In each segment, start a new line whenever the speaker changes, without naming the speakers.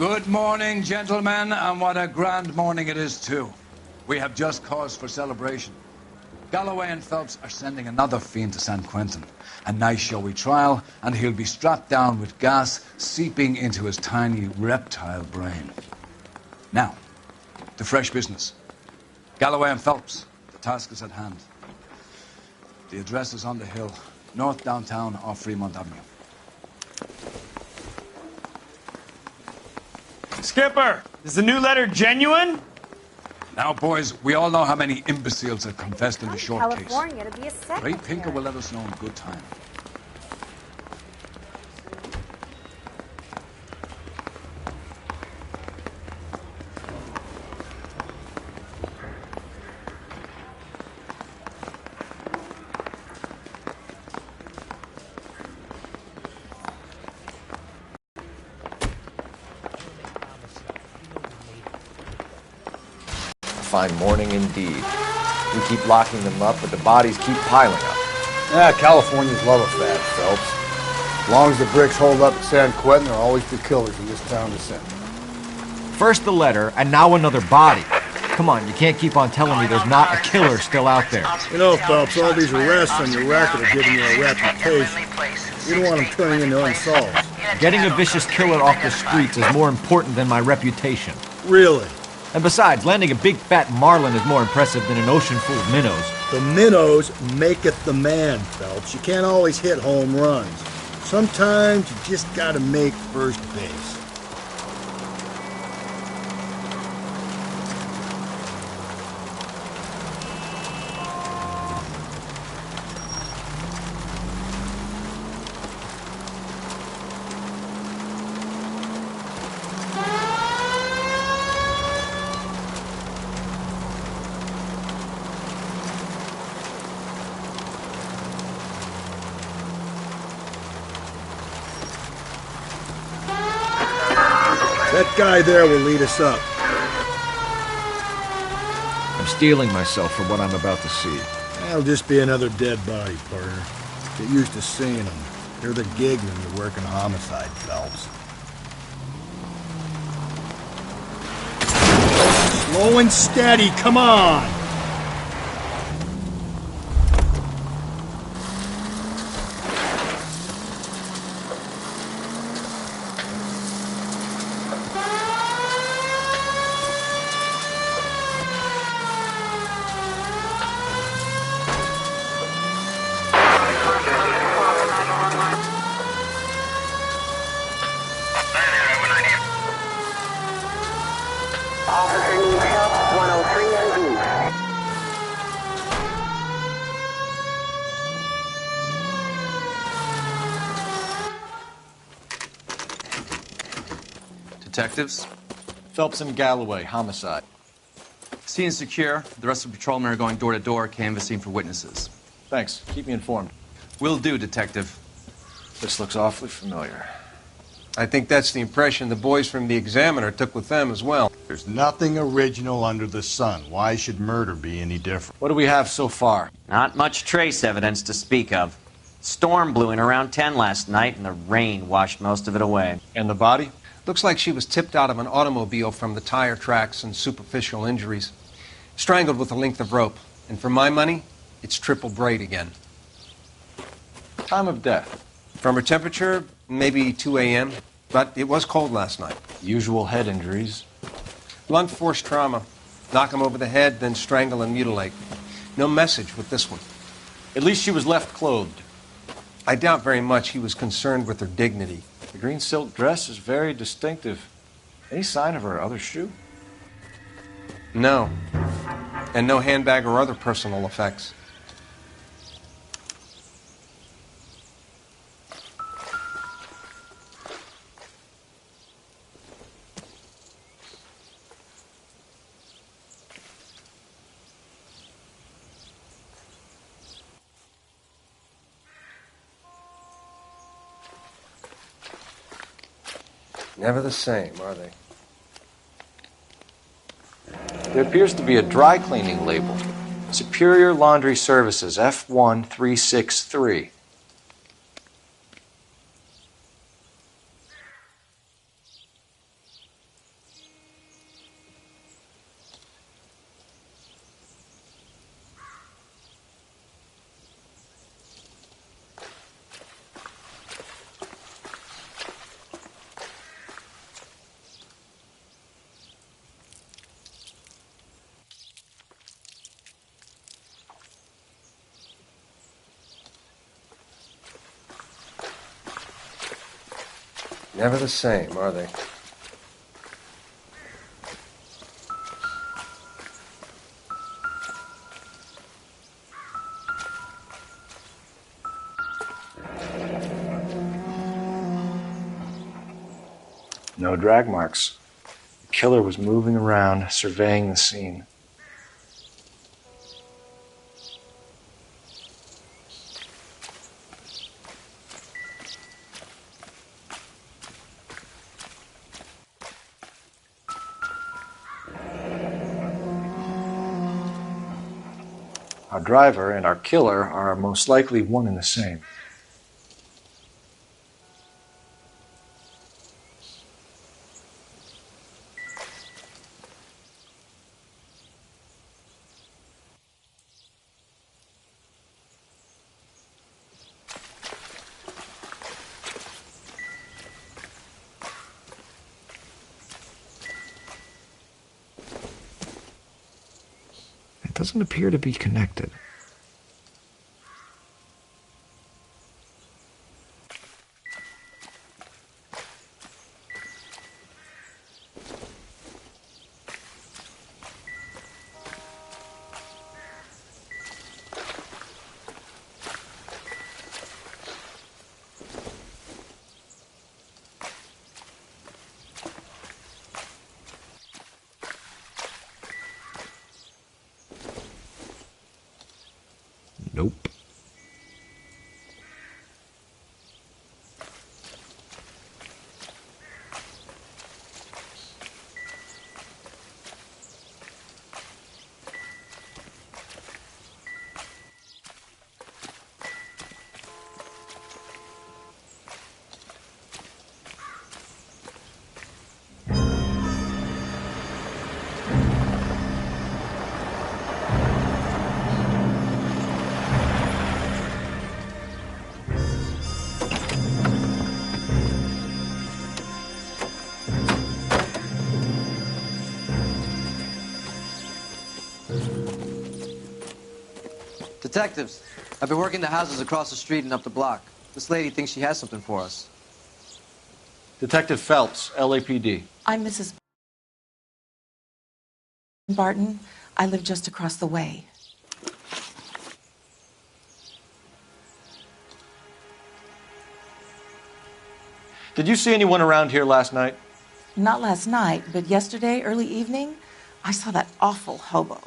Good morning, gentlemen, and what a grand morning it is, too. We have just cause for celebration. Galloway and Phelps are sending another fiend to San Quentin. A nice showy trial, and he'll be strapped down with gas seeping into his tiny reptile brain. Now, to fresh business. Galloway and Phelps, the task is at hand. The address is on the hill, north downtown off Fremont Avenue.
Skipper, is the new letter genuine?
Now, boys, we all know how many imbeciles have confessed in the short
California
case.
to be a secretary.
Ray Pinker will let us know in good time.
Fine morning indeed. We keep locking them up, but the bodies keep piling up.
Yeah, Californians love a fad, Phelps. As long as the bricks hold up at San Quentin, there'll always be killers in this town to send.
First the letter, and now another body. Come on, you can't keep on telling me there's not a killer still out there.
You know, Phelps, all these arrests on your record are giving you a reputation. You don't want them turning into unsolved.
Getting a vicious killer off the streets is more important than my reputation.
Really?
And besides, landing a big fat marlin is more impressive than an ocean full of minnows.
The minnows maketh the man, Phelps. You can't always hit home runs. Sometimes you just gotta make first base. That guy there will lead us up.
I'm steeling myself for what I'm about to see.
That'll just be another dead body, partner. Get used to seeing them. They're the gig when you're working homicide, Phelps. Slow and steady, come on!
Officer needs help, 103 and
Detectives?
Phelps and Galloway, homicide.
Scene is secure. The rest of the patrolmen are going door to door, canvassing for witnesses.
Thanks. Keep me informed.
Will do, Detective.
This looks awfully familiar.
I think that's the impression the boys from the Examiner took with them as well.
There's nothing original under the sun. Why should murder be any different?
What do we have so far?
Not much trace evidence to speak of. Storm blew in around 10 last night, and the rain washed most of it away.
And the body?
Looks like she was tipped out of an automobile from the tire tracks and superficial injuries. Strangled with a length of rope. And for my money, it's triple braid again.
Time of death?
From her temperature, maybe 2 a.m., but it was cold last night.
Usual head injuries.
Blunt force trauma. Knock him over the head, then strangle and mutilate. No message with this one.
At least she was left clothed.
I doubt very much he was concerned with her dignity.
The green silk dress is very distinctive. Any sign of her other shoe?
No. And no handbag or other personal effects. Never the same, are they?
There appears to be a dry cleaning label. Superior Laundry Services, F1363.
Never the same, are they?
No drag marks. The killer was moving around, surveying the scene. Our driver and our killer are most likely one and the same. It doesn't appear to be connected. Nope.
Detectives, I've been working the houses across the street and up the block. This lady thinks she has something for us.
Detective Phelps, LAPD.
I'm Mrs. Barton. I live just across the way.
Did you see anyone around here last night?
Not last night, but yesterday, early evening, I saw that awful hobo.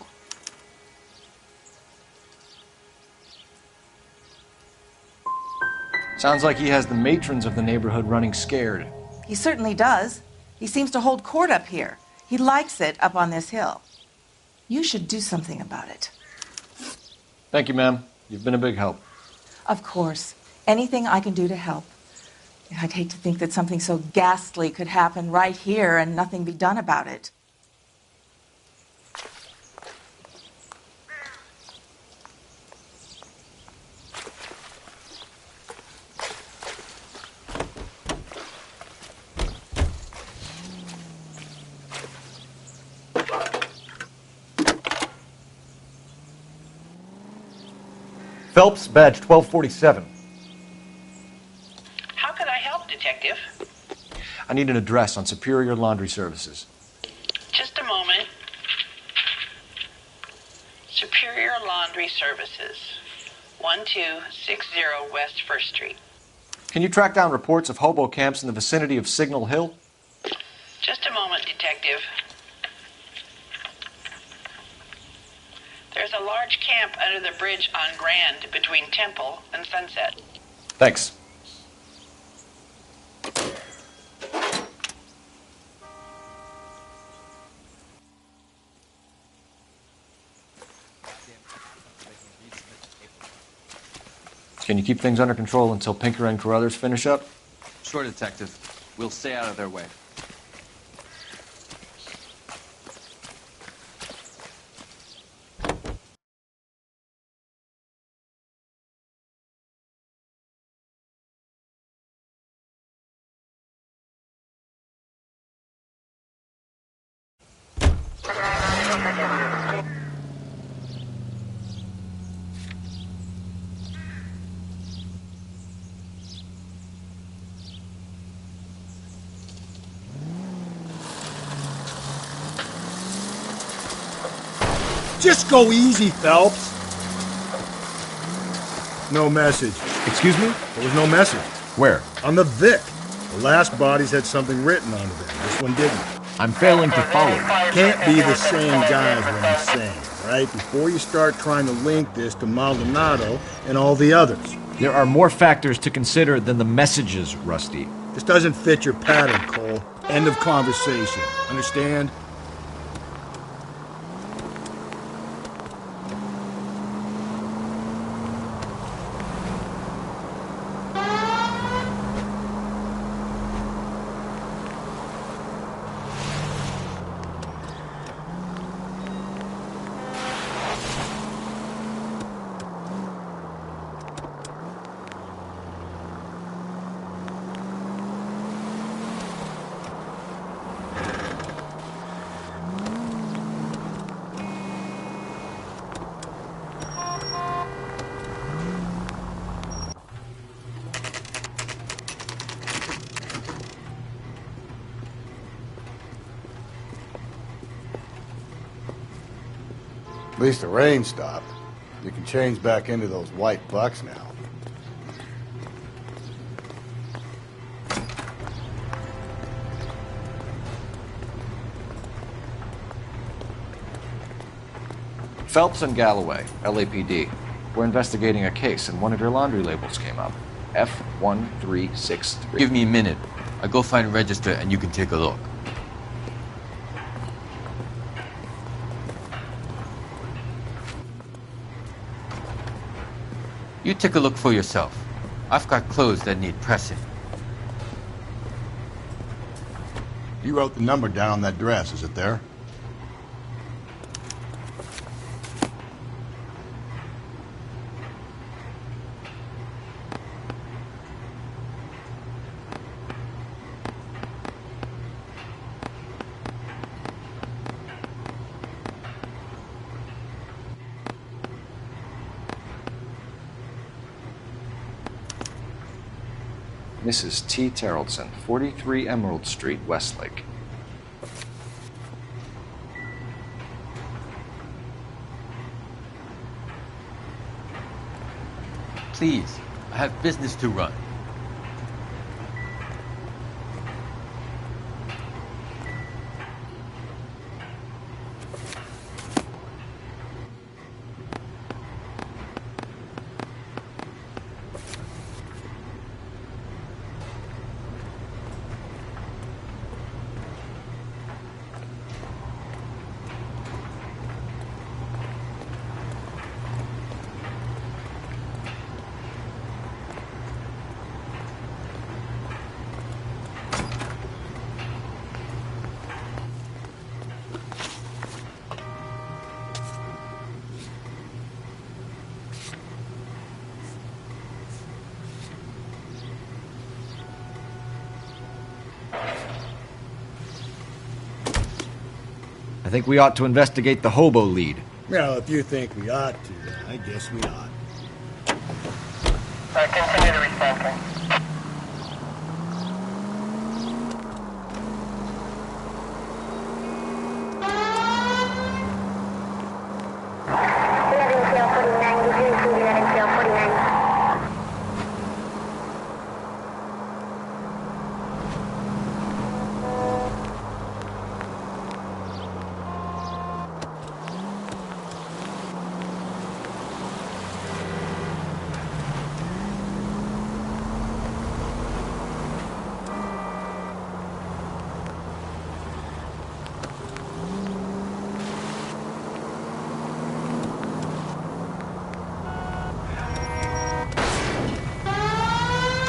Sounds like he has the matrons of the neighborhood running scared.
He certainly does. He seems to hold court up here. He likes it up on this hill. You should do something about it.
Thank you, ma'am. You've been a big help.
Of course. Anything I can do to help. I'd hate to think that something so ghastly could happen right here and nothing be done about it.
Phelps, badge 1247.
How can I help, Detective?
I need an address on Superior Laundry Services.
Just a moment. Superior Laundry Services, 1260 West 1st Street.
Can you track down reports of hobo camps in the vicinity of Signal Hill?
Just a moment, Detective. There's a large camp under the bridge on Grand between Temple and Sunset.
Thanks. Can you keep things under control until Pinker and Carruthers finish up?
Sure, Detective. We'll stay out of their way.
Just go easy, Phelps. No message.
Excuse me?
There was no message.
Where?
On the Vic. The last bodies had something written onto them. This one didn't.
I'm failing to follow.
Can't be the same guy is what I'm saying, right? Before you start trying to link this to Maldonado and all the others.
There are more factors to consider than the messages, Rusty.
This doesn't fit your pattern, Cole. End of conversation. Understand?
At least the rain stopped. You can change back into those white bucks now.
Phelps and Galloway, LAPD. We're investigating a case, and one of your laundry labels came up. F1363.
Give me a minute. I'll go find a register and you can take a look. You take a look for yourself. I've got clothes that need pressing.
You wrote the number down on that dress, is it there?
Mrs. T. Terrellson, 43 Emerald Street, Westlake.
Please, I have business to run.
I think we ought to investigate the hobo lead.
Well, if you think we ought to, then I guess we ought.
Continue to respond, King.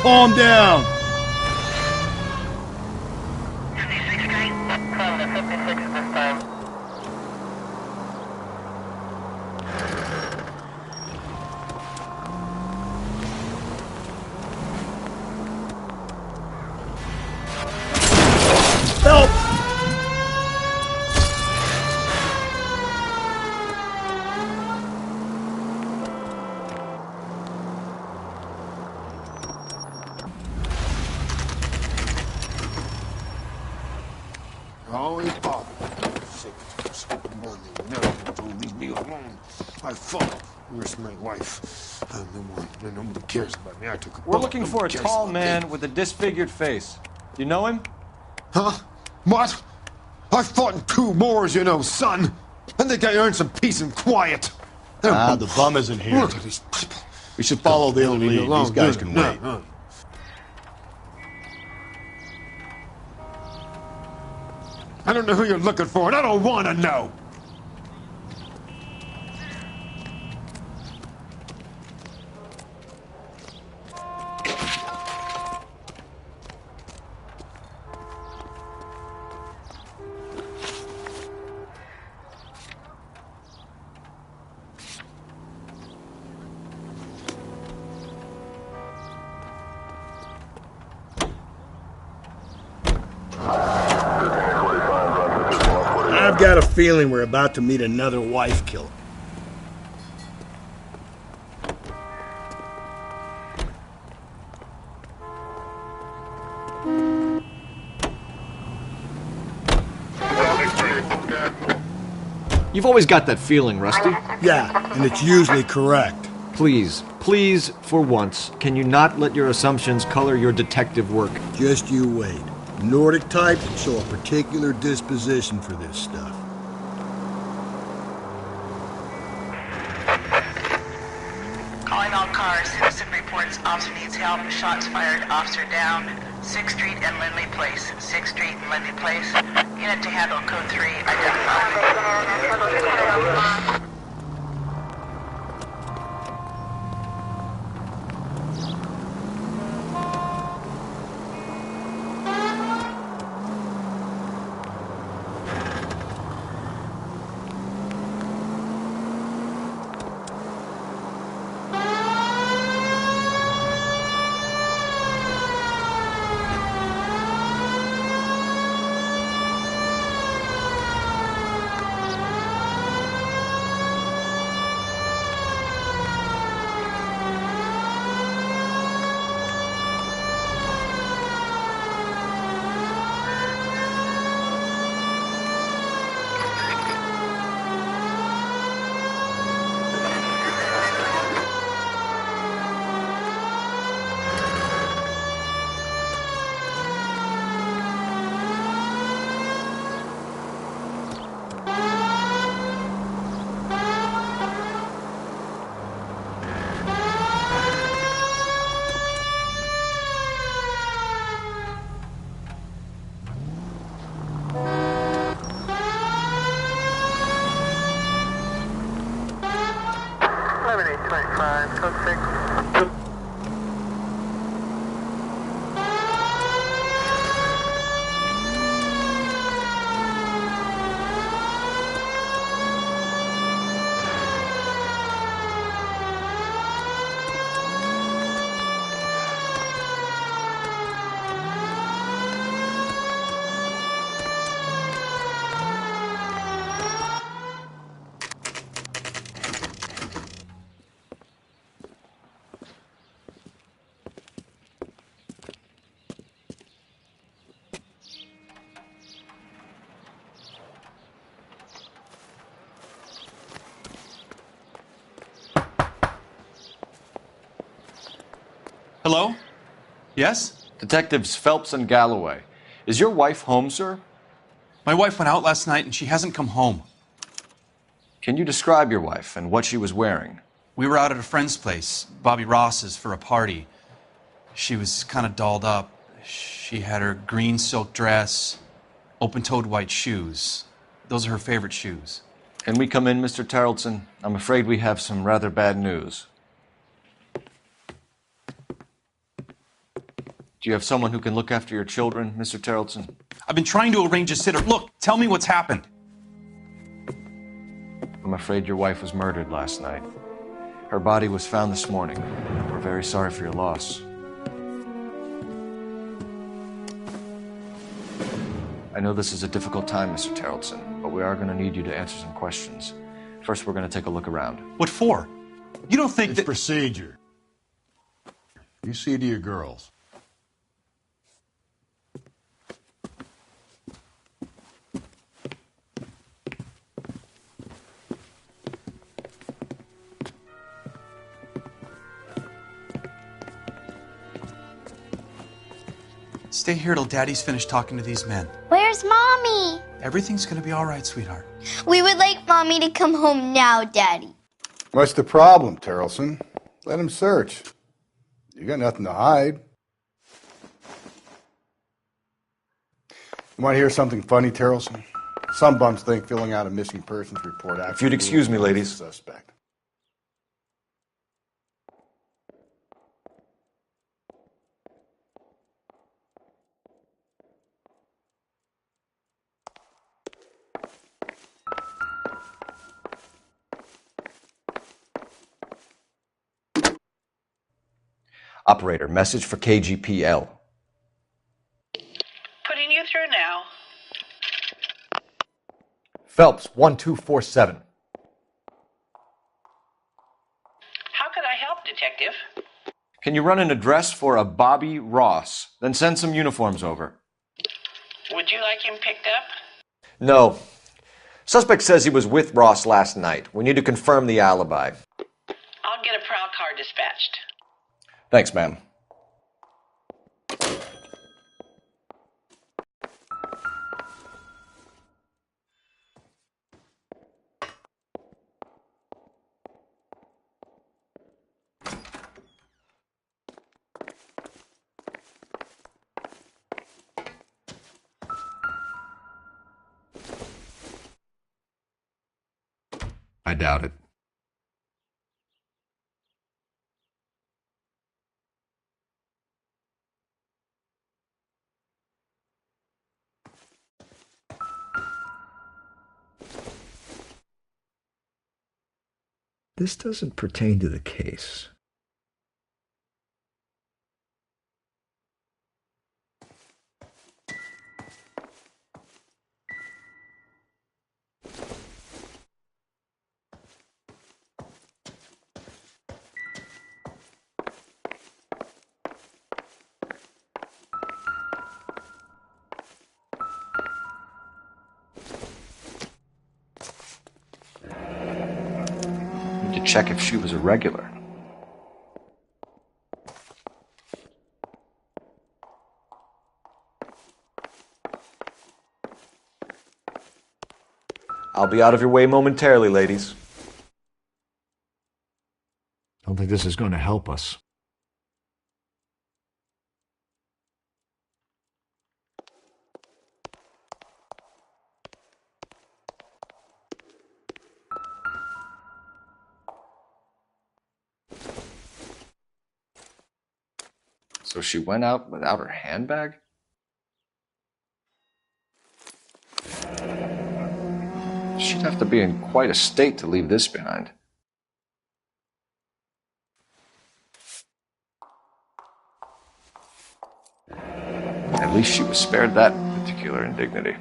Calm down.
56 Street. Calm to 56 at this time.
Help!
fault. Where's my wife? I'm the one. Nobody cares about me. I took a
We're
bullet.
looking for a
Nobody cares
tall
about
man
me.
with a disfigured face. You know him?
Huh? What? I fought in 2 wars, you know, son. I think I earned some peace and quiet.
The bum isn't here.
Look at these people.
We should follow the lead. These guys can wait.
I don't know who you're looking for, and I don't want to know.
I've got a feeling we're about to meet another wife killer.
You've always got that feeling, Rusty.
Yeah, and it's usually correct.
Please, for once, can you not let your assumptions color your detective work?
Just you wait. Nordic types show a particular disposition for this stuff.
Calling all cars. Citizen reports officer needs help. Shots fired. Officer down. 6th Street and Lindley Place. 6th Street and Lindley Place. Unit to handle code 3. Identified.
Hello? Yes?
Detectives Phelps and Galloway. Is your wife home, sir?
My wife went out last night and she hasn't come home.
Can you describe your wife and what she was wearing?
We were out at a friend's place, Bobby Ross's, for a party. She was kind of dolled up. She had her green silk dress, open-toed white shoes. Those are her favorite shoes.
Can we come in, Mr. Tarleton? I'm afraid we have some rather bad news. Do you have someone who can look after your children, Mr. Tarleton?
I've been trying to arrange a sitter. Look, tell me what's happened.
I'm afraid your wife was murdered last night. Her body was found this morning. We're very sorry for your loss. I know this is a difficult time, Mr. Tarleton, but we are going to need you to answer some questions. First, we're going to take a look around.
What for? You don't think
it's procedure. You see to your girls.
Stay here till Daddy's finished talking to these men.
Where's Mommy?
Everything's gonna be all right, sweetheart.
We would like Mommy to come home now, Daddy.
What's the problem, Terrelson? Let him search. You got nothing to hide. You want to hear something funny, Terrelson? Some bums think filling out a missing persons report actually...
If you'd excuse me, ladies.
Suspect.
Operator, message for KGPL.
Putting you through now.
Phelps, 1247.
How could I help, Detective?
Can you run an address for a Bobby Ross? Then send some uniforms over.
Would you like him picked up?
No. Suspect says he was with Ross last night. We need to confirm the alibi.
I'll get a prowl car dispatched.
Thanks, ma'am.
I doubt it. This doesn't pertain to the case.
Need to check if she was a regular. I'll be out of your way momentarily, ladies.
I don't think this is going to help us.
So she went out without her handbag? She'd have to be in quite a state to leave this behind. At least she was spared that particular indignity.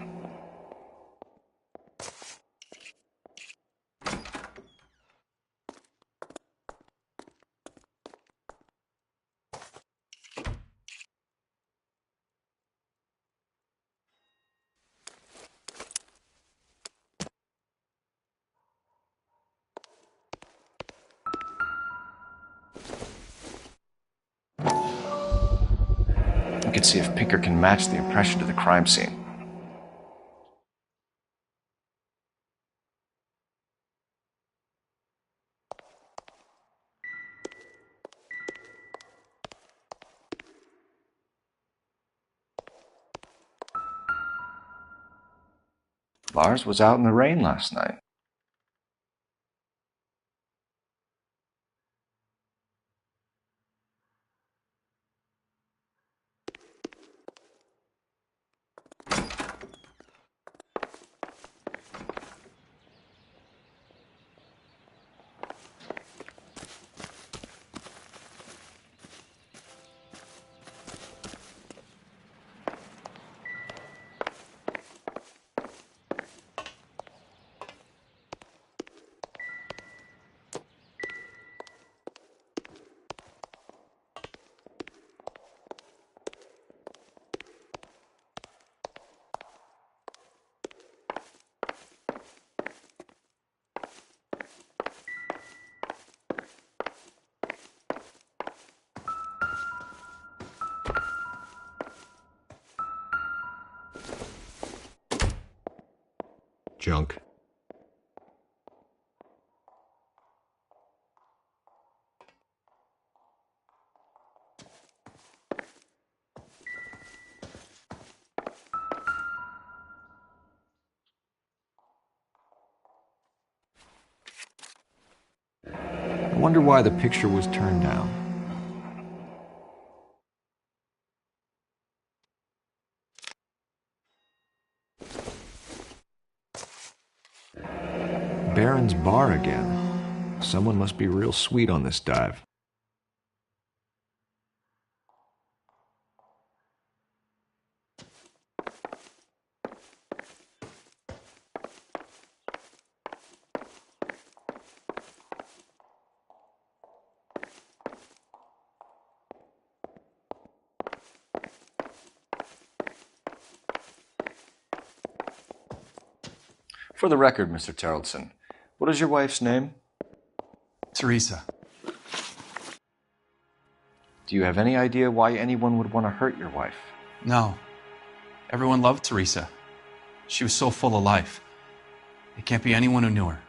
We could see if Pinker can match the impression to the crime scene. Lars was out in the rain last night.
junk. I wonder why the picture was turned down. Baron's bar again. Someone must be real sweet on this dive.
For the record, Mr. Terrelson, what is your wife's name?
Teresa.
Do you have any idea why anyone would want to hurt your wife?
No. Everyone loved Teresa. She was so full of life. It can't be anyone who knew her.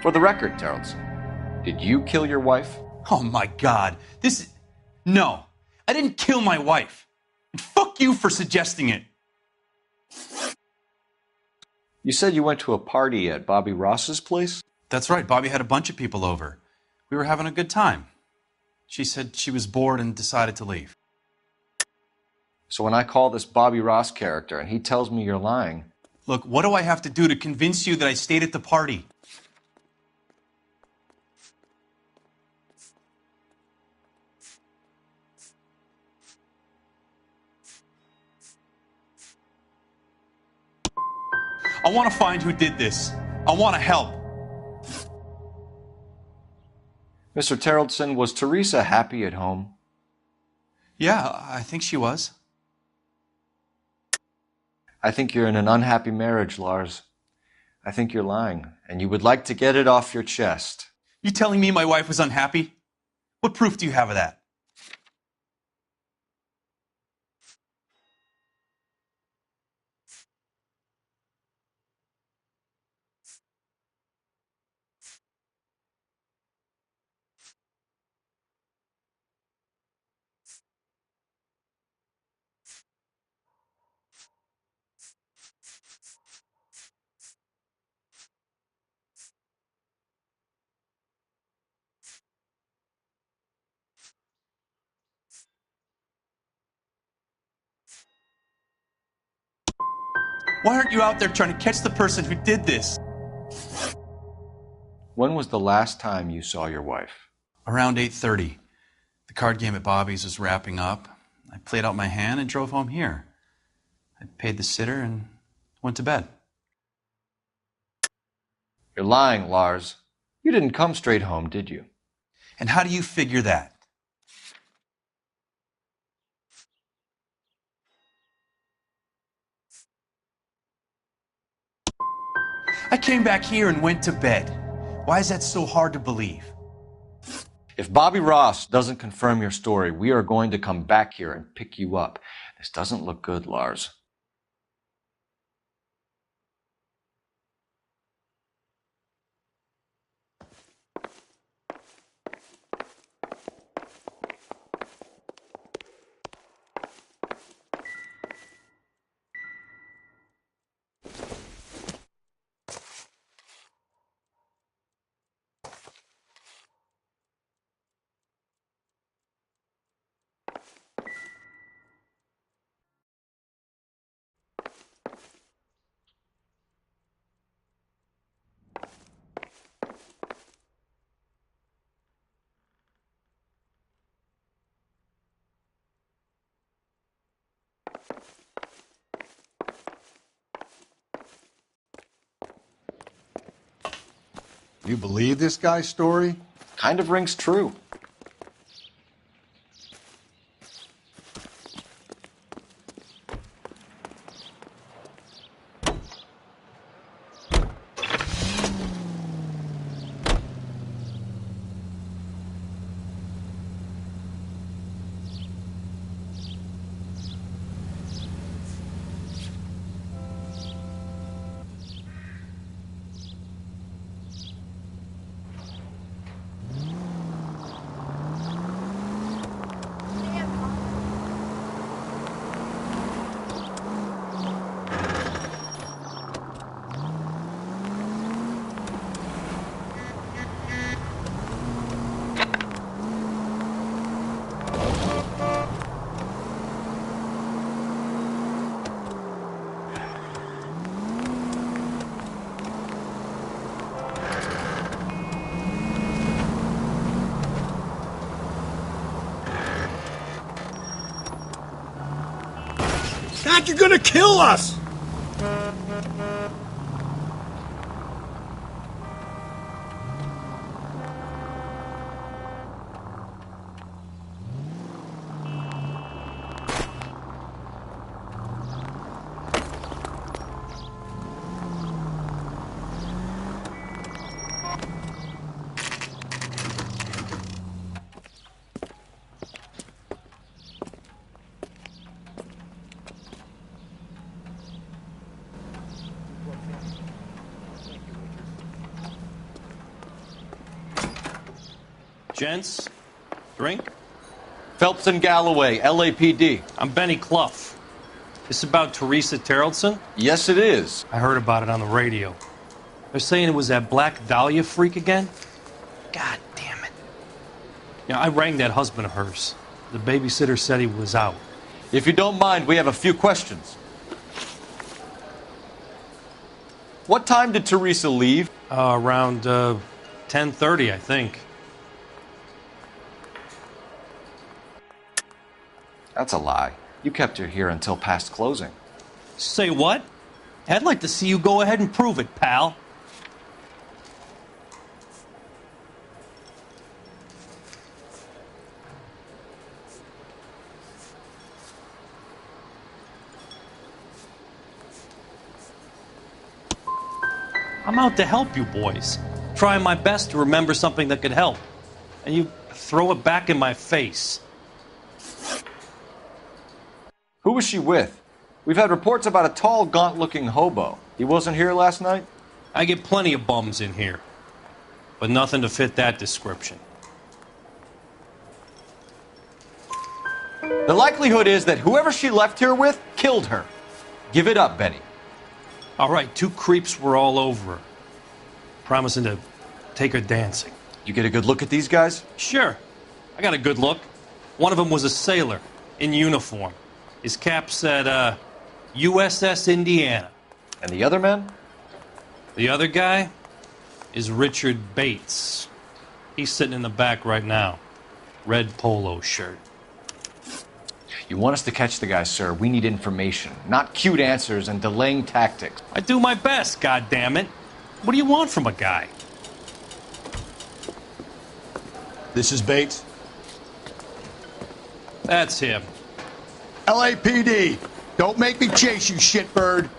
For the record, Terrelson, did you kill your wife?
Oh my God. No. I didn't kill my wife. And fuck you for suggesting it.
You said you went to a party at Bobby Ross's place?
That's right. Bobby had a bunch of people over. We were having a good time. She said she was bored and decided to leave.
So when I call this Bobby Ross character and he tells me you're lying...
Look, what do I have to do to convince you that I stayed at the party? I want to find who did this. I want to help.
Mr. Terrelson, was Teresa happy at home?
Yeah, I think she was.
I think you're in an unhappy marriage, Lars. I think you're lying, and you would like to get it off your chest.
You telling me my wife was unhappy? What proof do you have of that? Why aren't you out there trying to catch the person who did this?
When was the last time you saw your wife?
Around 8:30. The card game at Bobby's was wrapping up. I played out my hand and drove home here. I paid the sitter and went to bed.
You're lying, Lars. You didn't come straight home, did you?
And how do you figure that? I came back here and went to bed. Why is that so hard to believe?
If Bobby Ross doesn't confirm your story, we are going to come back here and pick you up. This doesn't look good, Lars.
You believe this guy's story?
Kind of rings true.
back! You're gonna kill us!
Gents, drink?
Phelps and Galloway, LAPD.
I'm Benny Clough. This about Teresa Terrellson?
Yes, it is.
I heard about it on the radio. They're saying it was that Black Dahlia freak again? God damn it. Yeah, I rang that husband of hers. The babysitter said he was out.
If you don't mind, we have a few questions. What time did Teresa leave?
Around 10:30, I think.
That's a lie. You kept her here until past closing.
Say what? I'd like to see you go ahead and prove it, pal. I'm out to help you boys. Trying my best to remember something that could help. And you throw it back in my face.
Who was she with? We've had reports about a tall, gaunt-looking hobo. He wasn't here last night?
I get plenty of bums in here, but nothing to fit that description.
The likelihood is that whoever she left here with killed her. Give it up, Benny.
All right, 2 creeps were all over her, promising to take her dancing.
You get a good look at these guys?
Sure. I got a good look. One of them was a sailor, in uniform. His cap said, USS Indiana.
And the other man?
The other guy is Richard Bates. He's sitting in the back right now. Red polo shirt.
You want us to catch the guy, sir. We need information, not cute answers and delaying tactics.
I do my best, goddammit. What do you want from a guy?
This is Bates.
That's him.
LAPD, don't make me chase you, shitbird.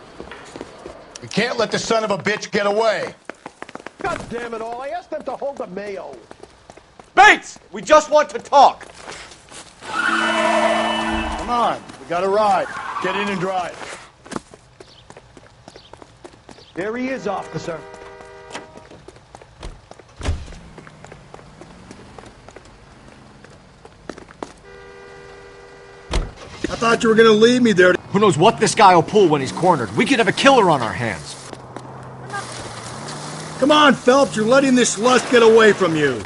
We can't let the son of a bitch get away.
God damn it all, I asked them to hold the mayo.
Bates, we just want to talk.
Come on, we got a ride. Get in and drive.
There he is, officer.
I thought you were gonna leave me there.
Who knows what this guy will pull when he's cornered? We could have a killer on our hands.
Come on, Phelps, you're letting this lust get away from you.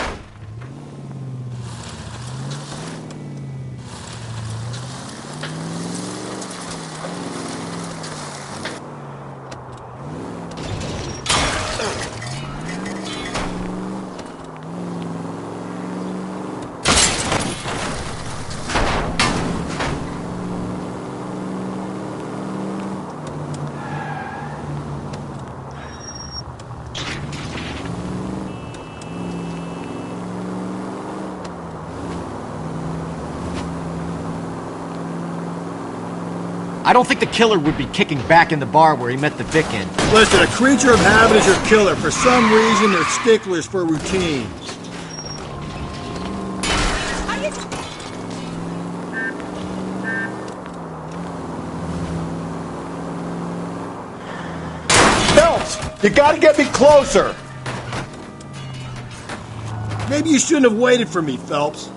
I don't think the killer would be kicking back in the bar where he met the Vic in.
Listen, a creature of habit is your killer. For some reason, they're sticklers for routine.
Phelps, you gotta get me closer.
Maybe you shouldn't have waited for me, Phelps.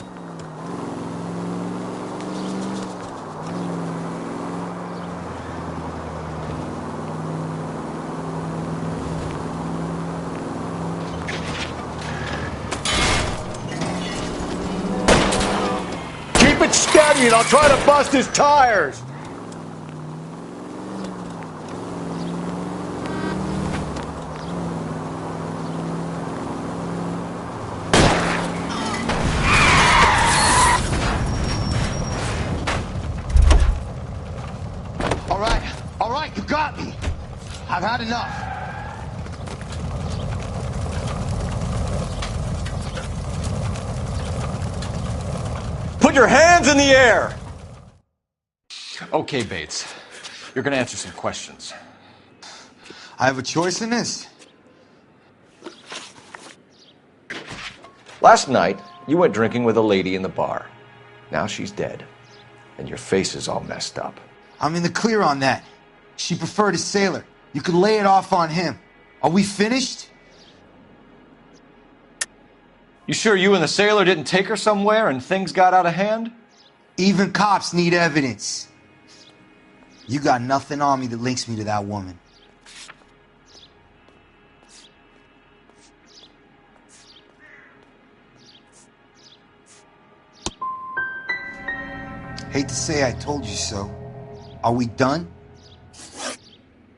Steady, and I'll try to bust his tires. enough.
Put your hands in the air! Okay, Bates. You're gonna answer some questions.
I have a choice in this?
Last night, you went drinking with a lady in the bar. Now she's dead. And your face is all messed up.
I'm in the clear on that. She preferred a sailor. You could lay it off on him. Are we finished?
You sure you and the sailor didn't take her somewhere and things got out of hand?
Even cops need evidence. You got nothing on me that links me to that woman. Hate to say I told you so. Are we done?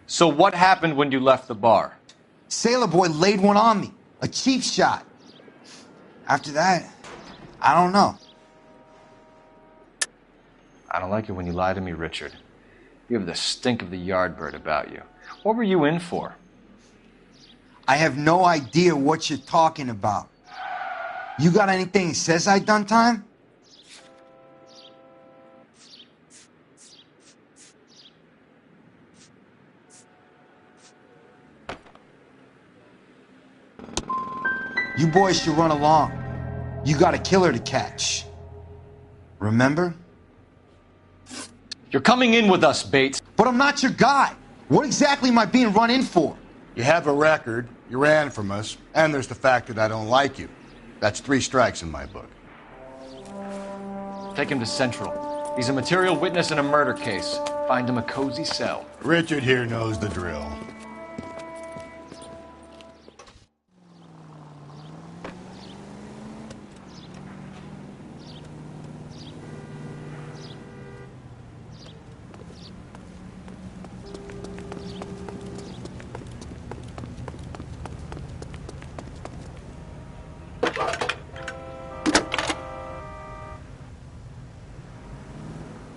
So what happened when you left the bar?
Sailor boy laid one on me. A cheap shot. After that, I don't know.
I don't like it when you lie to me, Richard. You have the stink of the yardbird about you. What were you in for?
I have no idea what you're talking about. You got anything that says I done time? You boys should run along. You got a killer to catch. Remember?
You're coming in with us, Bates.
But I'm not your guy. What exactly am I being run in for?
You have a record, you ran from us, and there's the fact that I don't like you. That's 3 strikes in my book.
Take him to Central. He's a material witness in a murder case. Find him a cozy cell.
Richard here knows the drill.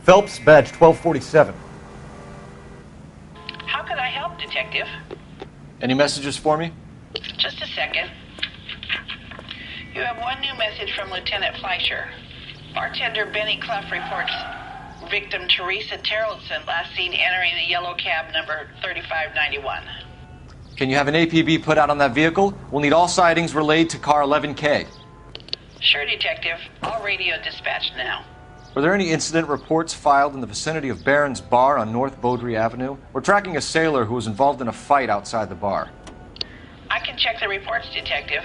Phelps, badge 1247.
How can I help, Detective?
Any messages for me?
Just a second. You have one new message from Lieutenant Fleischer. Bartender Benny Clough reports victim Teresa Terrellson last seen entering the yellow cab number 3591.
Can you have an APB put out on that vehicle? We'll need all sightings relayed to car 11K.
Sure, Detective. All radio dispatched now.
Were there any incident reports filed in the vicinity of Barron's Bar on North Beaudry Avenue? We're tracking a sailor who was involved in a fight outside the bar.
I can check the reports, Detective.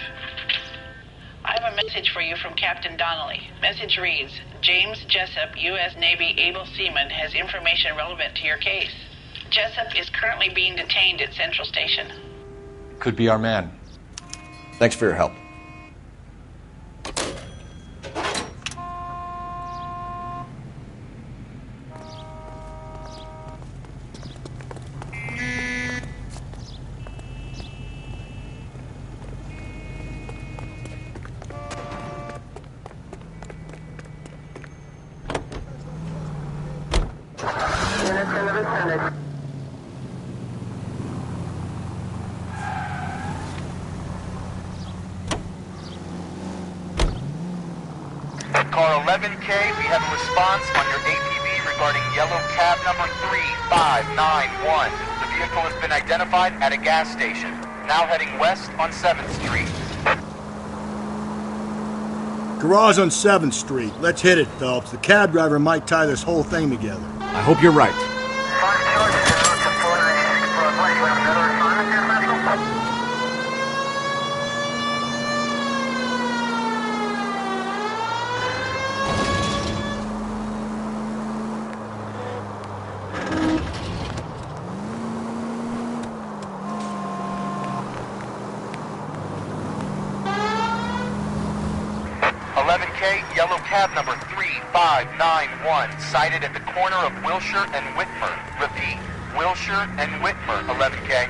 I have a message for you from Captain Donnelly. Message reads, James Jessup, U.S. Navy able seaman, has information relevant to your case. Jessup is currently being detained at Central Station.
Could be our man. Thanks for your help.
Car 11K, we have a response on your APB regarding yellow cab number 3591. The vehicle has been identified at a gas station. Now heading west on 7th Street.
Garage on 7th Street. Let's hit it, Phelps. The cab driver might tie this whole thing together.
I hope you're right.
Yellow cab number 3591, sighted at the corner of Wilshire and Whitmer. Repeat, Wilshire and Whitmer, 11K.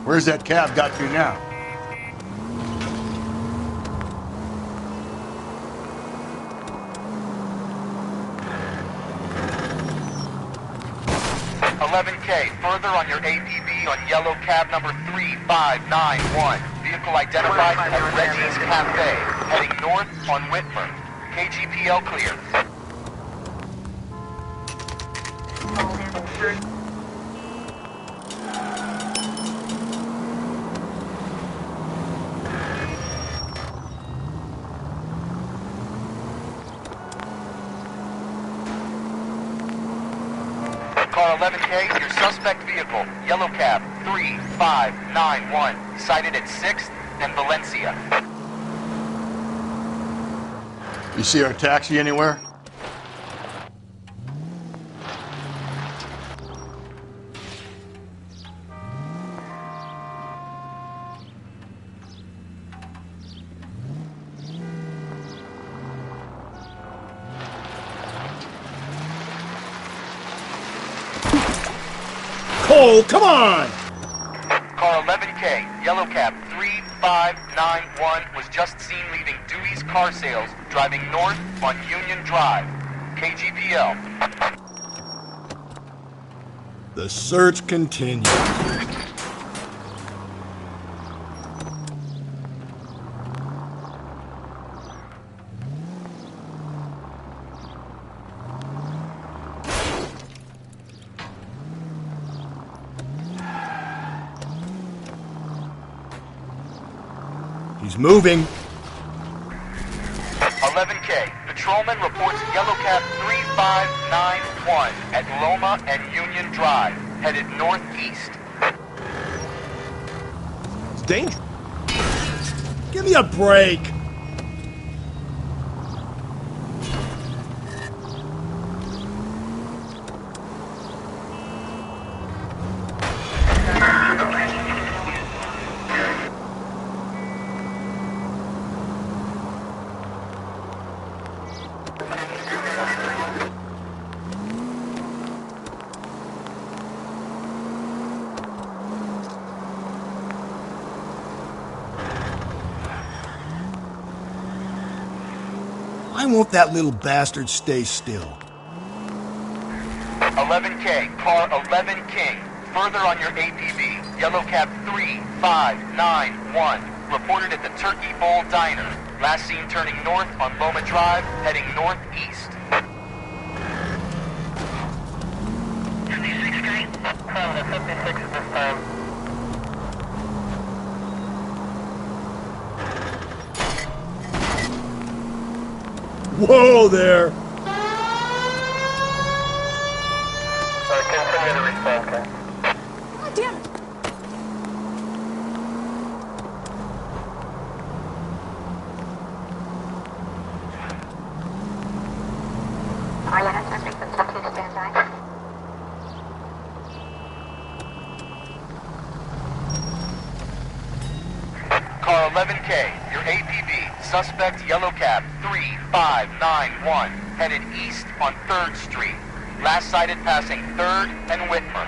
Where's that cab got to now?
11K, further on your APB on yellow cab number 3591. Vehicle identified at Reggie's Cafe, heading north on Whitmer. KGPL clear. Car 11K, your suspect vehicle, yellow cab 3591, sighted at 6th and Valencia.
You see our taxi anywhere?
Cole, come on!
Car 11K, yellow cab 3591, was just seen leaving Dewey's Car Sales, driving north on Union Drive. KGPL.
The search continues. He's moving.
11K, patrolman reports yellow cab 3591 at Loma and Union Drive, headed northeast.
It's dangerous. Give me a break. Why won't that little bastard stay still?
11K, car 11 King, further on your APB, yellow cab 3591, reported at the Turkey Bowl Diner, last seen turning north on Loma Drive, heading northeast.
56K, 56 this time.
Whoa there!
Continue to respond, okay?
God damn it!
All units, suspect and subject stand by.
Car 11K, your APB, suspect yellow cab 3591, headed east on 3rd Street. Last sighted passing 3rd and Whitmer.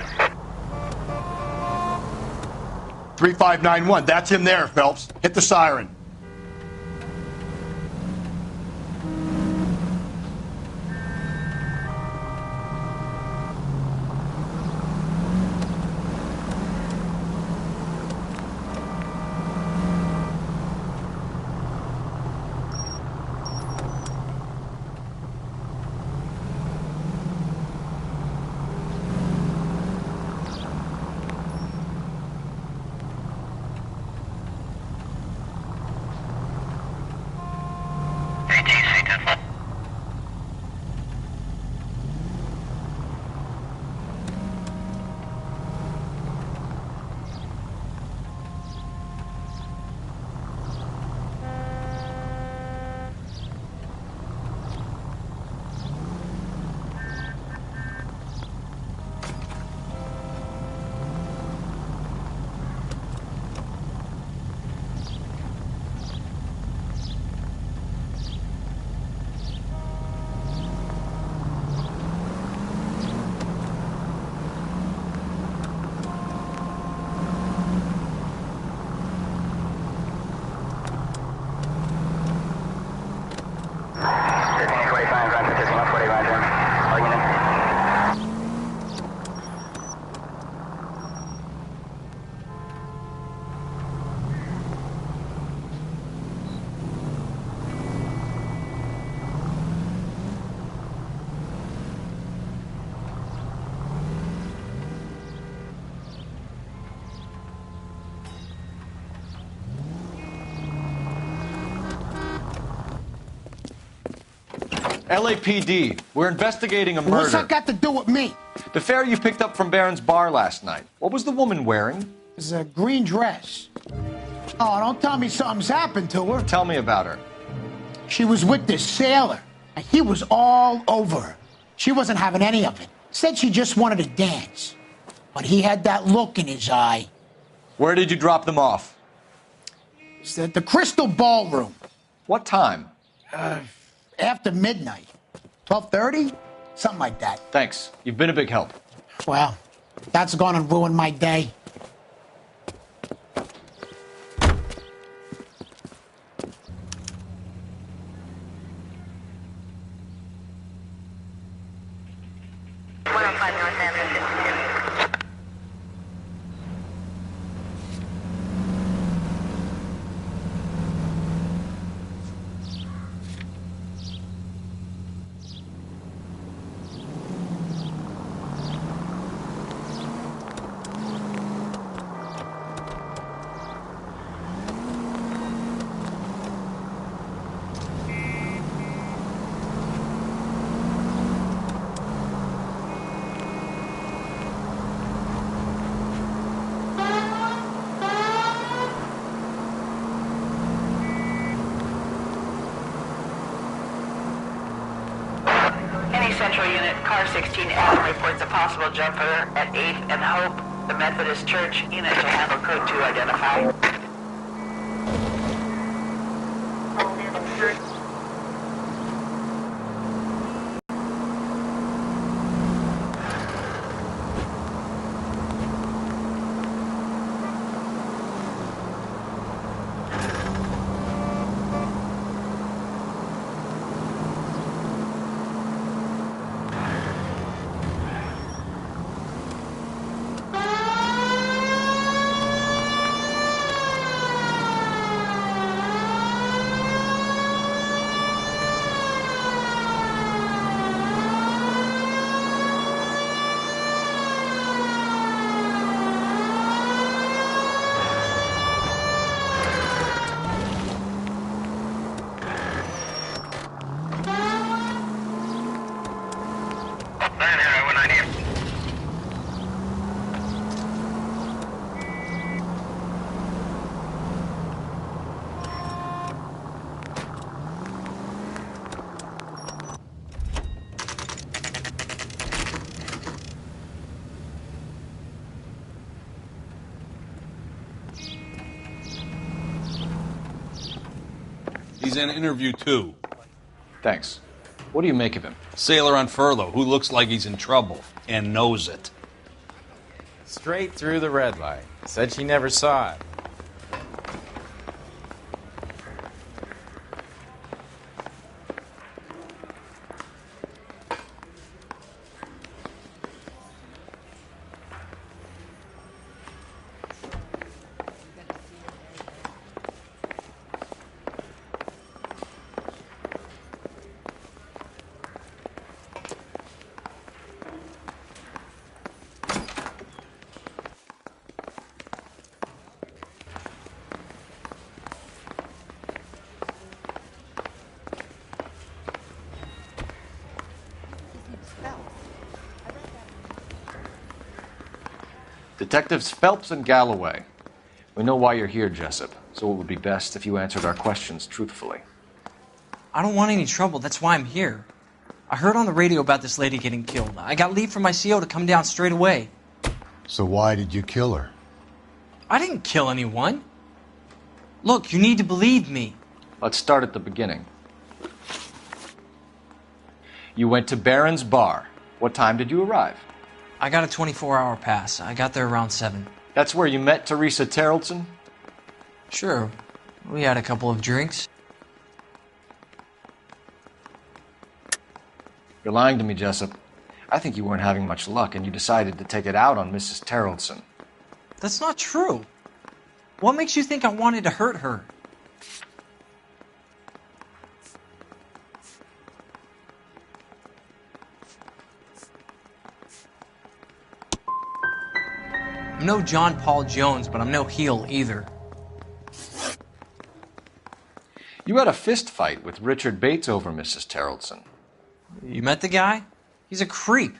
3591, that's him there, Phelps. Hit the siren.
LAPD, we're investigating a murder.
What's that got to do with me?
The fare you picked up from Barron's bar last night. What was the woman wearing?
It's a green dress. Oh, don't tell me something's happened to her.
Tell me about her.
She was with this sailor, and he was all over her. She wasn't having any of it. Said she just wanted to dance. But he had that look in his eye.
Where did you drop them off?
It's at the Crystal Ballroom.
What time?
After midnight. 12:30? Something like that.
Thanks. You've been a big help.
Well, that's gone and ruined my day.
Central Unit, Car 16 Adam reports a possible jumper at 8th and Hope, the Methodist Church. Unit to handle code 2 identify.
He's in interview 2.
Thanks. What do you make of him?
Sailor on furlough who looks like he's in trouble and knows it.
Straight through the red light. Said she never saw it.
Detectives Phelps and Galloway. We know why you're here, Jessup, so it would be best if you answered our questions truthfully.
I don't want any trouble. That's why I'm here. I heard on the radio about this lady getting killed. I got leave from my CO to come down straight away.
So why did you kill her?
I didn't kill anyone. Look, you need to believe me.
Let's start at the beginning. You went to Barron's bar. What time did you arrive?
I got a 24-hour pass. I got there around 7.
That's where you met Teresa Terrelson?
Sure. We had a couple of drinks.
You're lying to me, Jessup. I think you weren't having much luck and you decided to take it out on Mrs. Terrelson.
That's not true. What makes you think I wanted to hurt her? I'm no John Paul Jones, but I'm no heel either.
You had a fist fight with Richard Bates over Mrs. Terrelson.
You met the guy? He's a creep.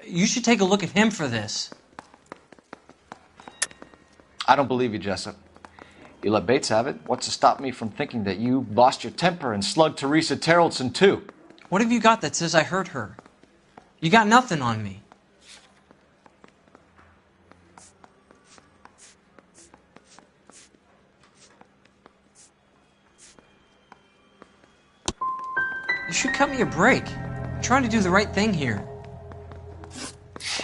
You should take a look at him for this.
I don't believe you, Jessup. You let Bates have it. What's to stop me from thinking that you lost your temper and slugged Teresa Terrellson, too?
What have you got that says I hurt her? You got nothing on me. You should cut me a break. I'm trying to do the right thing here.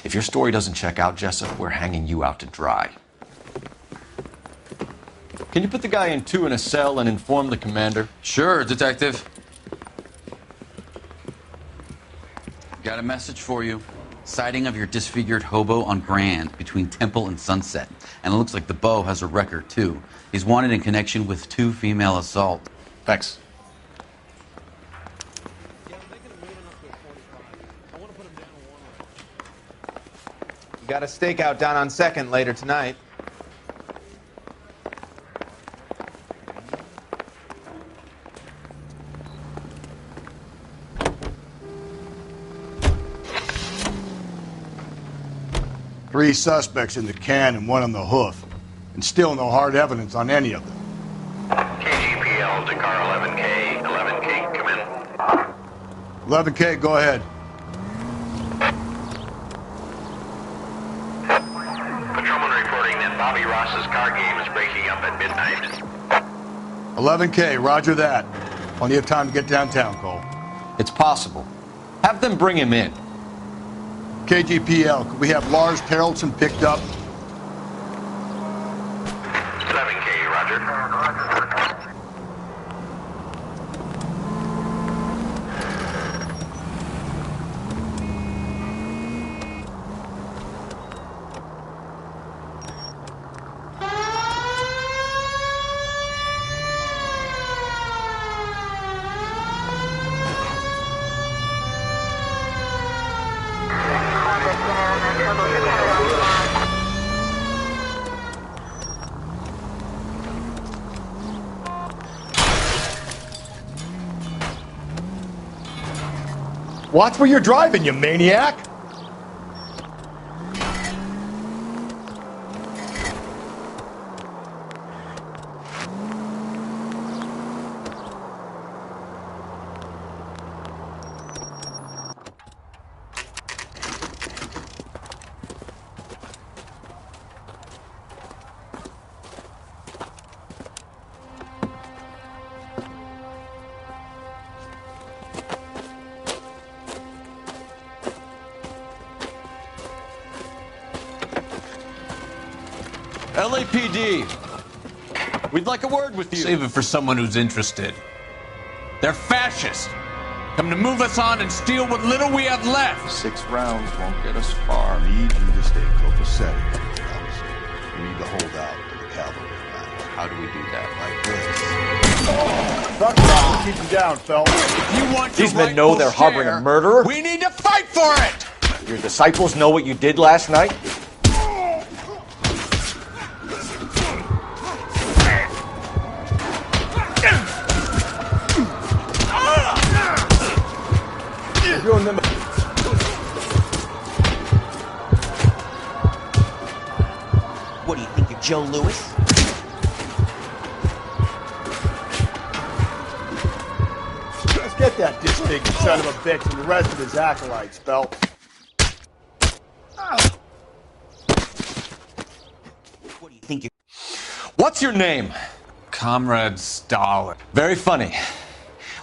If your story doesn't check out, Jessup, we're hanging you out to dry. Can you put the guy in two in a cell and inform the commander?
Sure, Detective. Got a message for you. Sighting of your disfigured hobo on Grand between Temple and Sunset. And it looks like the Beau has a record, too. He's wanted in connection with 2 female assaults.
Thanks.
You got a stakeout down on 2nd later tonight.
Three suspects in the can and one on the hoof. And still no hard evidence on any of them.
KGPL to car 11K. 11K, come in.
11K, go ahead.
Patrolman reporting that Bobby Ross's car game is breaking up at midnight.
11K, roger that. Plenty of time to get downtown, Cole.
It's possible. Have them bring him in.
KGPL, could we have Lars Terrellson picked up?
11K, roger.
Watch where you're driving, you maniac!
LAPD, we'd like a word with you.
Save it for someone who's interested. They're fascists. Come to move us on and steal what little we have left.
6 rounds won't get us far.
I need you to stay copacetic, Phelps. We need to hold out to the cavalry line.
How do we do that?
Like this. Fuck, keep him down, Phelps.
If you want
These men know they're harboring a murderer.
We need to fight for it!
Your disciples know what you did last night?
What do you think, you're Joe Louis?
Let's get that disfigured son of a bitch and the rest of his acolytes, Phelps.
What do you think, you're...
What's your name?
Comrade Stalin.
Very funny.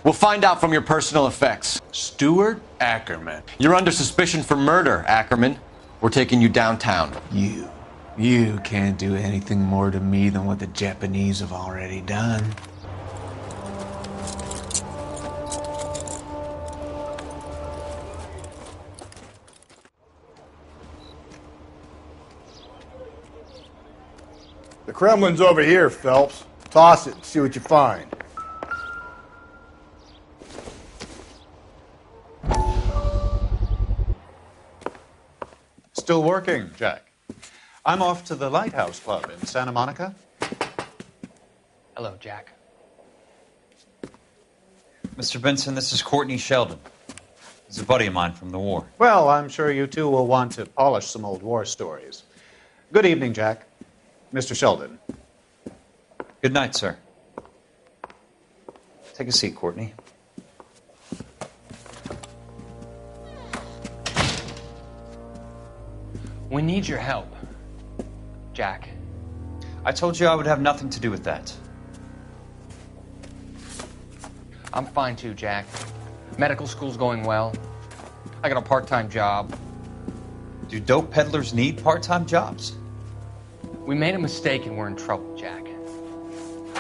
We'll find out from your personal effects.
Stuart Ackerman.
You're under suspicion for murder, Ackerman. We're taking you downtown.
You can't do anything more to me than what the Japanese have already done.
The Kremlin's over here, Phelps. Toss it and see what you find.
Still working, Jack. I'm off to the Lighthouse Club in Santa Monica.
Hello, Jack. Mr. Benson, this is Courtney Sheldon.
He's a buddy of mine from the war. Well, I'm sure you two will want to polish some old war stories. Good evening, Jack. Mr. Sheldon.
Good night, sir. Take a seat, Courtney.
We need your help, Jack.
I told you I would have nothing to do with that.
I'm fine too, Jack. Medical school's going well. I got a part-time job.
Do dope peddlers need part-time jobs?
We made a mistake and we're in trouble, Jack.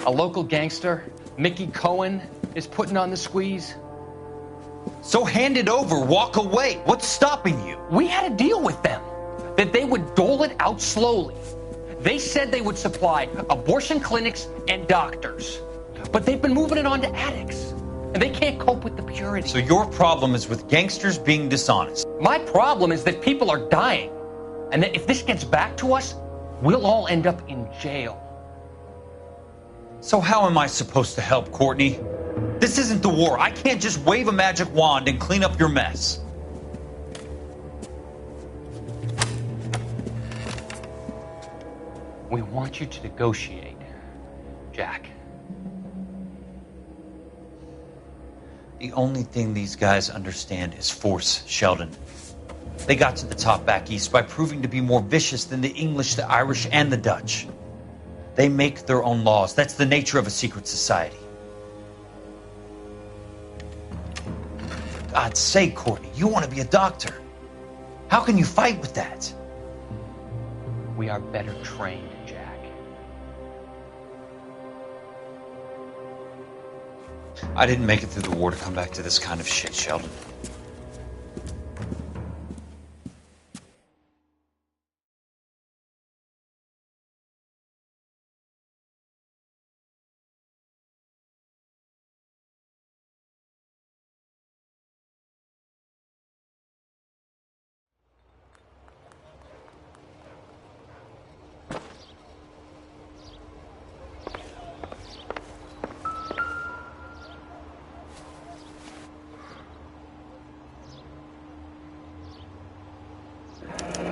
A local gangster, Mickey Cohen, is putting on the squeeze.
So hand it over, walk away. What's stopping you?
We had a deal with them that they would dole it out slowly. They said they would supply abortion clinics and doctors, but they've been moving it on to addicts, and they can't cope with the purity.
So your problem is with gangsters being dishonest?
My problem is that people are dying, and that if this gets back to us, we'll all end up in jail.
So how am I supposed to help, Courtney? This isn't the war. I can't just wave a magic wand and clean up your mess.
We want you to negotiate, Jack.
The only thing these guys understand is force, Sheldon. They got to the top back east by proving to be more vicious than the English, the Irish, and the Dutch. They make their own laws. That's the nature of a secret society. For God's sake, Courtney, you want to be a doctor. How can you fight with that?
We are better trained, Jack.
I didn't make it through the war to come back to this kind of shit, Sheldon.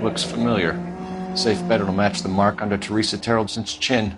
Looks familiar. Safe bet it'll match the mark under Teresa Terreldson's chin.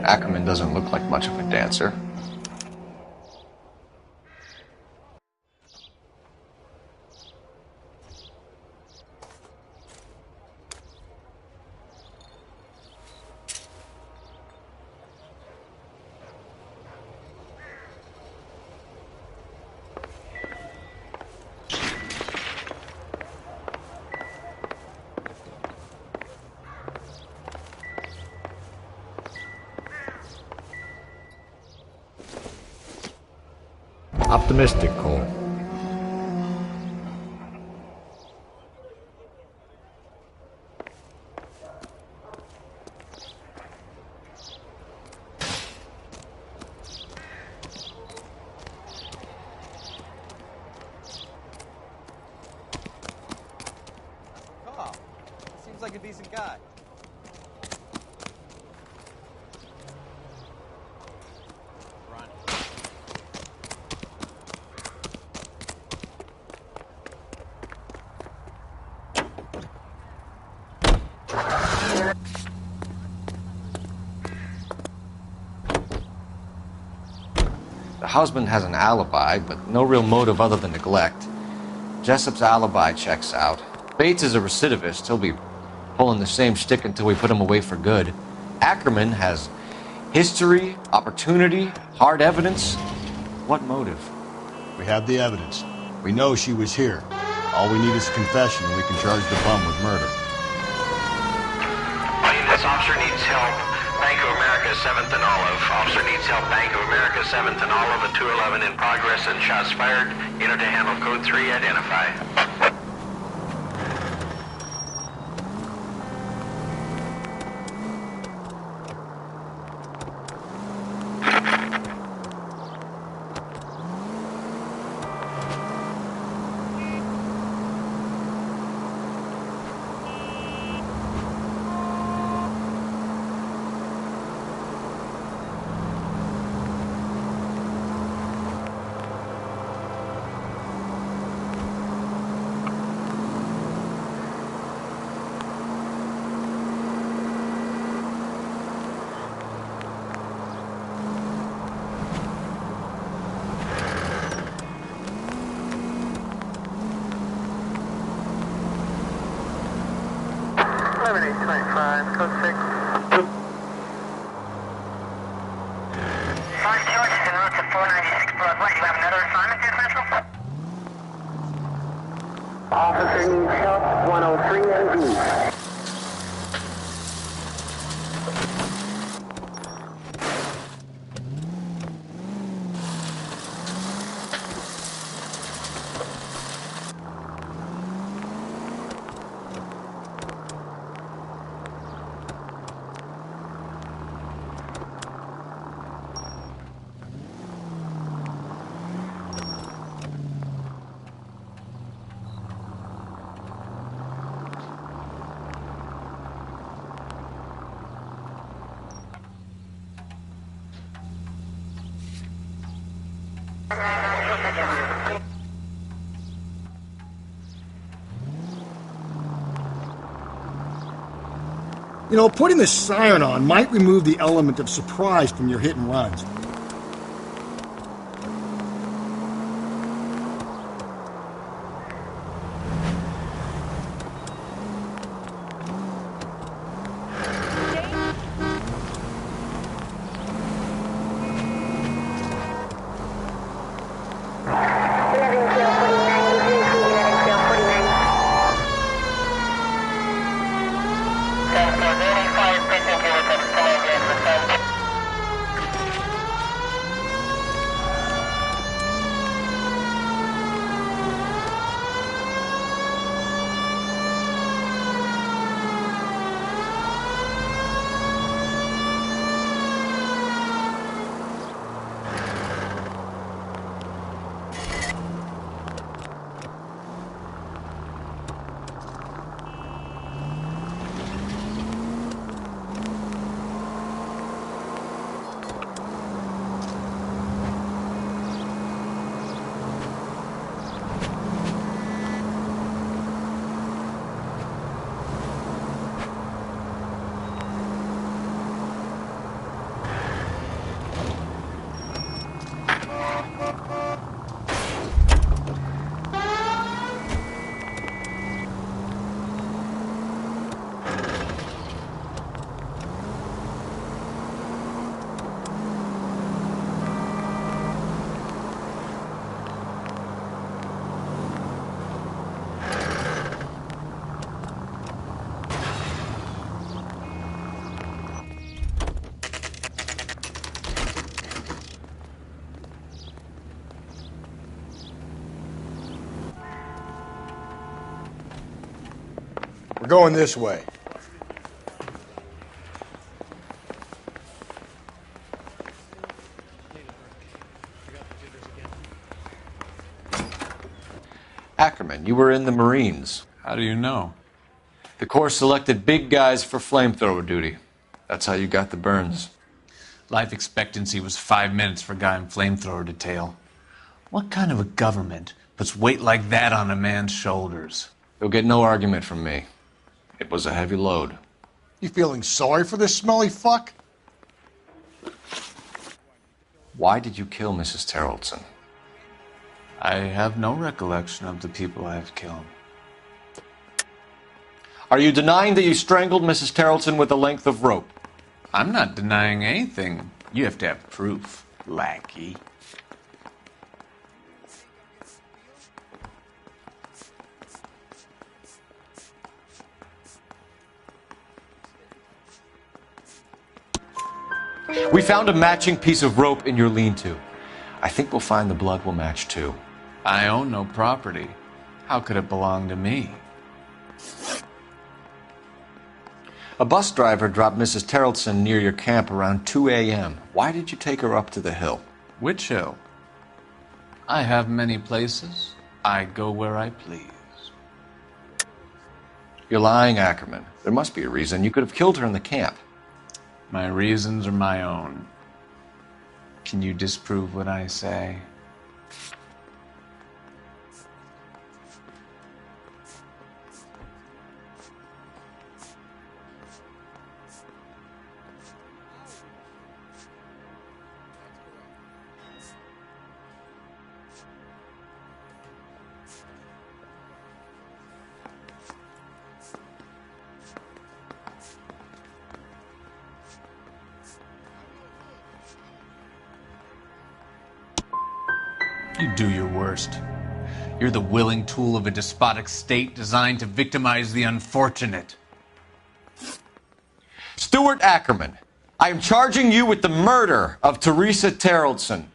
Ackerman doesn't look like much of a dancer.
Optimistic, Cole.
Oh, seems like a decent guy.
The husband has an alibi, but no real motive other than neglect. Jessup's alibi checks out. Bates is a recidivist. He'll be pulling the same stick until we put him away for good. Ackerman has history, opportunity, hard evidence. What motive?
We have the evidence. We know she was here. All we need is a confession, and we can charge the bum with murder.
This officer needs help. Bank of America, 7th and Olive. Officer needs help. Bank of America, 7th and Olive, at 211 in progress and shots fired. Enter to handle code 3, identify.
2825, code 6. St. George is en route to 496 Broadway. You have another assignment here, Central? Officer needs help, 103 AD.
You know, putting the siren on might remove the element of surprise from your hit and runs.
We're going this way.
Ackerman, you were in the Marines.
How do you know?
The Corps selected big guys for flamethrower duty. That's how you got the burns.
Life expectancy was 5 minutes for a guy in flamethrower detail. What kind of a government puts weight like that on a man's shoulders?
You'll get no argument from me. It was a heavy load.
You feeling sorry for this smelly fuck?
Why did you kill Mrs. Terrelson?
I have no recollection of the people I have killed.
Are you denying that you strangled Mrs. Terrelson with a length of rope?
I'm not denying anything. You have to have proof, lackey.
We found a matching piece of rope in your lean-to. I think we'll find the blood will match too.
I own no property. How could it belong to me?
A bus driver dropped Mrs. Terrelson near your camp around 2 a.m. Why did you take her up to the hill?
Which hill? I have many places. I go where I please.
You're lying, Ackerman. There must be a reason. You could have killed her in the camp.
My reasons are my own. Can you disprove what I say?
You do your worst. You're the willing tool of a despotic state designed to victimize the unfortunate.
Stuart Ackerman, I am charging you with the murder of Teresa Terrellson.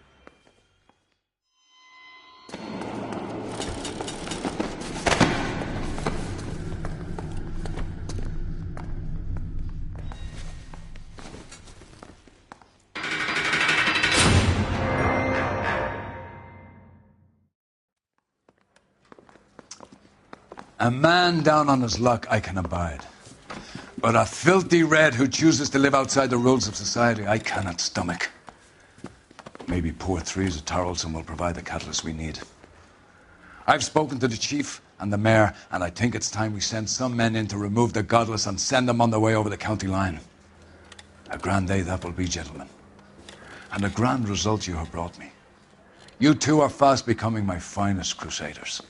A man down on his luck I can abide. But a filthy red who chooses to live outside the rules of society I cannot stomach. Maybe poor Teresa Terrellson will provide the catalyst we need. I've spoken to the chief and the mayor, and I think it's time we send some men in to remove the godless and send them on their way over the county line. A grand day that will be, gentlemen. And a grand result you have brought me. You two are fast becoming my finest crusaders.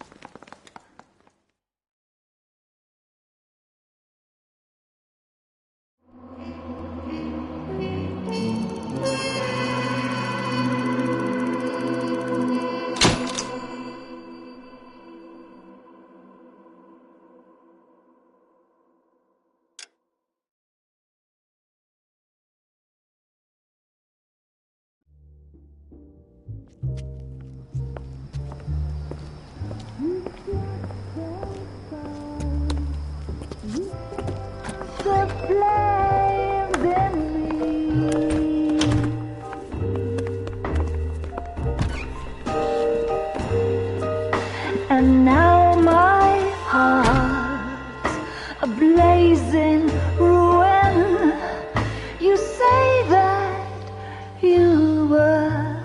And now my heart's a blazing ruin. You say that you were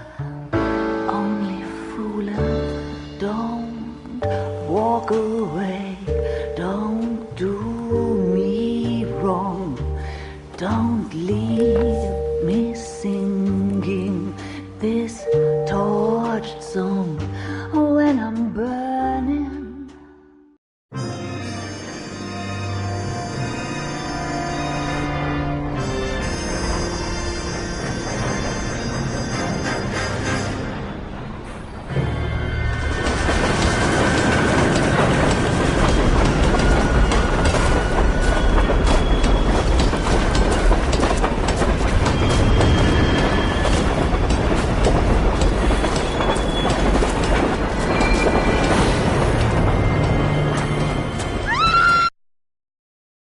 only fooling. Don't walk away. Don't do me wrong. Don't leave me singing this torched song when I'm burning.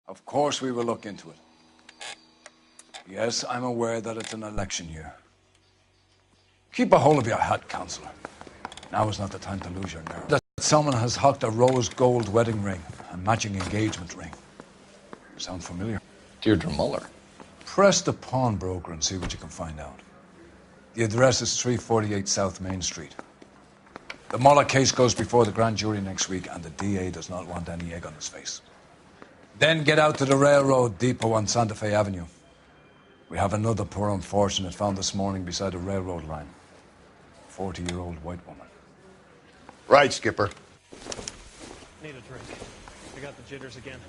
Of course we will look into it. Yes, I'm aware that it's an election year. Keep a hold of your hat, Councillor. Now is not the time to lose your nerve. That someone has hocked a rose gold wedding ring and matching engagement ring. Sound familiar?
Deirdre Muller.
Press the pawnbroker and see what you can find out. The address is 348 South Main Street. The Muller case goes before the grand jury next week, and the DA does not want any egg on his face. Then get out to the railroad depot on Santa Fe Avenue. We have another poor unfortunate found this morning beside a railroad line. 40-year-old white woman.
Right, Skipper.
Need a drink. I got the jitters again.